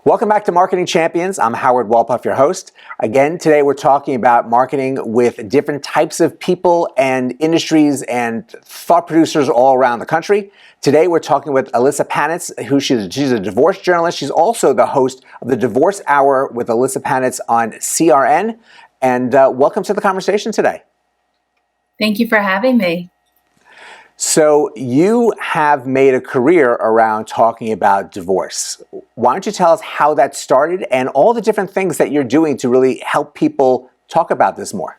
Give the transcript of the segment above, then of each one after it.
Welcome back to Marketing Champions. I'm Howard Wolpoff, your host. Again, today we're talking about marketing with different types of people and industries and thought producers all around the country. Today we're talking with Ilyssa Panitz, she's a divorce journalist. She's also the host of the Divorce Hour with Ilyssa Panitz on CRN. And welcome to the conversation today. Thank you for having me. So you have made a career around talking about divorce. Why don't you tell us how that started and all the different things that you're doing to really help people talk about this more?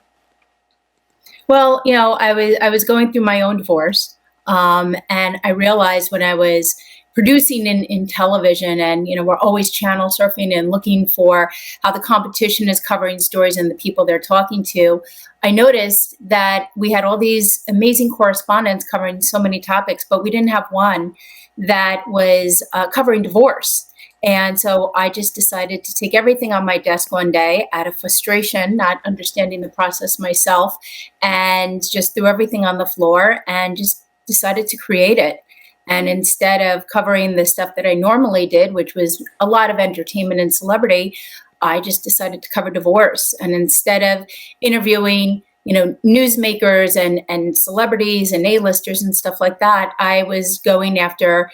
Well, I was going through my own divorce, and I realized when I was producing in television, and we're always channel surfing and looking for how the competition is covering stories and the people they're talking to, I noticed that we had all these amazing correspondents covering so many topics, but we didn't have one that was covering divorce. And so I just decided to take everything on my desk one day out of frustration, not understanding the process myself, and just threw everything on the floor and just decided to create it. And instead of covering the stuff that I normally did, which was a lot of entertainment and celebrity, I just decided to cover divorce. And instead of interviewing, newsmakers and celebrities and A-listers and stuff like that, I was going after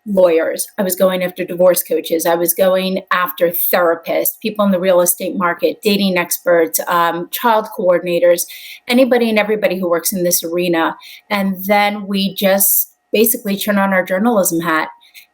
lawyers. I was going after divorce coaches. I was going after therapists, people in the real estate market, dating experts, child coordinators, anybody and everybody who works in this arena. And then we just basically turn on our journalism hat.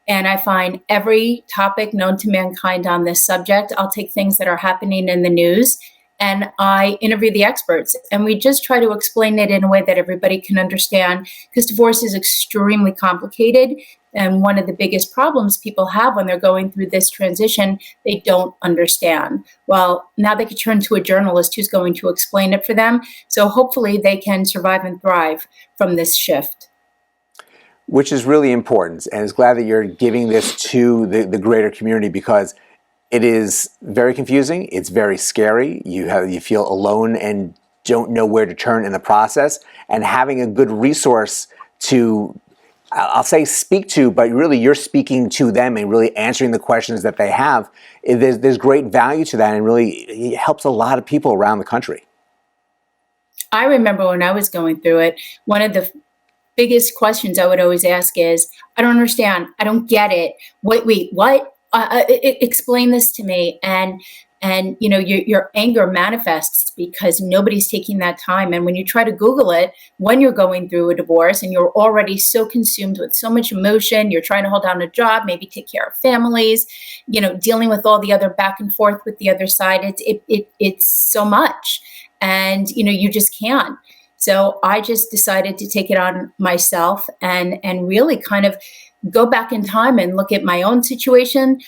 And I find every topic known to mankind on this subject. I'll take things that are happening in the news and I interview the experts. And we just try to explain it in a way that everybody can understand, because divorce is extremely complicated. And one of the biggest problems people have when they're going through this transition, they don't understand. Well, now they can turn to a journalist who's going to explain it for them. So hopefully they can survive and thrive from this shift. Which is really important, and it's glad that you're giving this to the greater community, because it is very confusing. It's very scary. You feel alone and don't know where to turn in the process. And having a good resource to, I'll say speak to, but really you're speaking to them and really answering the questions that they have. There's great value to that, and really it helps a lot of people around the country. I remember when I was going through it, one of the biggest questions I would always ask is, I don't understand. I don't get it. Wait, what? Explain this to me. And your anger manifests because nobody's taking that time. And when you try to Google it, when you're going through a divorce and you're already so consumed with so much emotion, you're trying to hold down a job, maybe take care of families, dealing with all the other back and forth with the other side. It's so much. And, you just can't. So I just decided to take it on myself and really kind of go back in time and look at my own situation,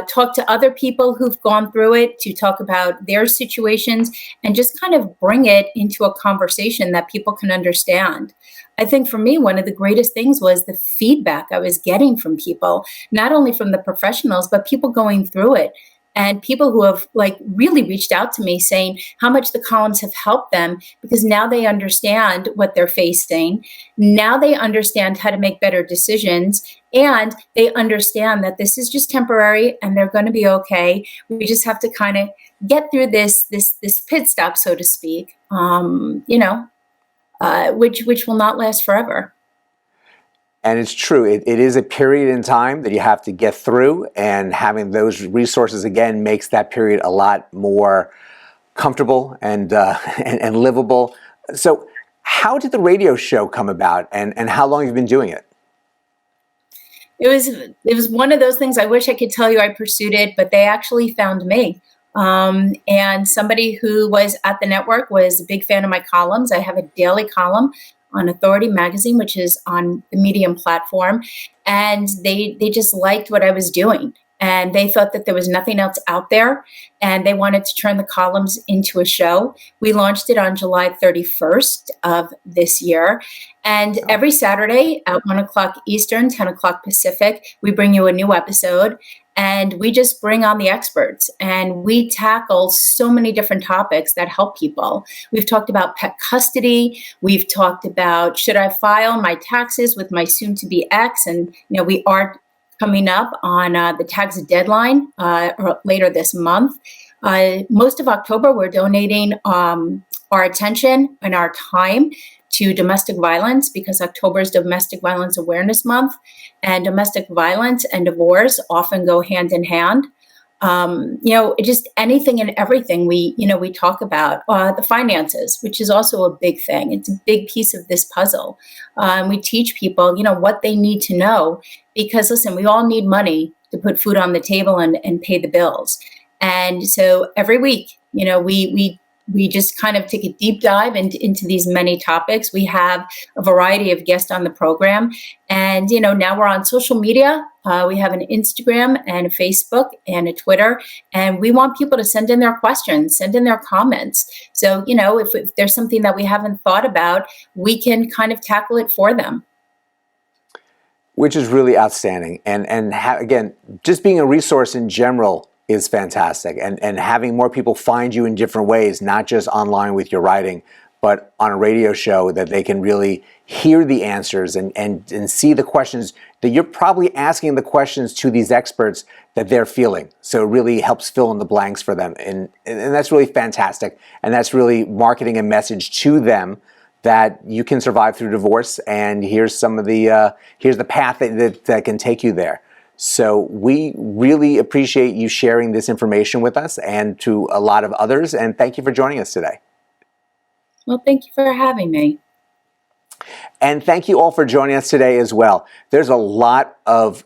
talk to other people who've gone through it to talk about their situations, and just kind of bring it into a conversation that people can understand. I think for me, one of the greatest things was the feedback I was getting from people, not only from the professionals, but people going through it. And people who have really reached out to me saying how much the columns have helped them, because now they understand what they're facing. Now they understand how to make better decisions, and they understand that this is just temporary and they're going to be okay. We just have to kind of get through this pit stop, so to speak, which will not last forever. And it's true. It is a period in time that you have to get through, and having those resources again makes that period a lot more comfortable and livable. So, how did the radio show come about, and how long have you been doing it? It was one of those things. I wish I could tell you I pursued it, but they actually found me. And somebody who was at the network was a big fan of my columns. I have a daily column on Authority Magazine, which is on the Medium platform. And they just liked what I was doing. And they thought that there was nothing else out there. And they wanted to turn the columns into a show. We launched it on July 31st of this year. And every Saturday at 1 o'clock Eastern, 10 o'clock Pacific, we bring you a new episode. And we just bring on the experts, and we tackle so many different topics that help people. We've talked about pet custody. We've talked about, should I file my taxes with my soon-to-be ex? And, we are coming up on the tax deadline or later this month. Most of October, we're donating our attention and our time to domestic violence because October is Domestic Violence Awareness Month, and domestic violence and divorce often go hand in hand. Just anything and everything we talk about, the finances, which is also a big thing. It's a big piece of this puzzle. We teach people, what they need to know because listen, we all need money to put food on the table and pay the bills. And so every week, we just kind of take a deep dive into these many topics. We have a variety of guests on the program. And, now we're on social media. We have an Instagram and a Facebook and a Twitter. And we want people to send in their questions, send in their comments. So, if there's something that we haven't thought about, we can kind of tackle it for them. Which is really outstanding. And again, just being a resource in general is fantastic. And having more people find you in different ways, not just online with your writing, but on a radio show that they can really hear the answers and see the questions that you're probably asking the questions to these experts that they're feeling. So it really helps fill in the blanks for them. And that's really fantastic. And that's really marketing a message to them that you can survive through divorce. And here's some of here's the path that can take you there. So we really appreciate you sharing this information with us and to a lot of others. And thank you for joining us today. Well, thank you for having me. And thank you all for joining us today as well. There's a lot of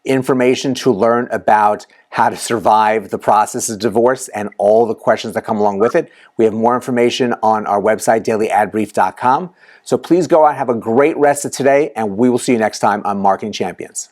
information to learn about how to survive the process of divorce and all the questions that come along with it. We have more information on our website, dailyadbrief.com. So please go out, have a great rest of today, and we will see you next time on Marketing Champions.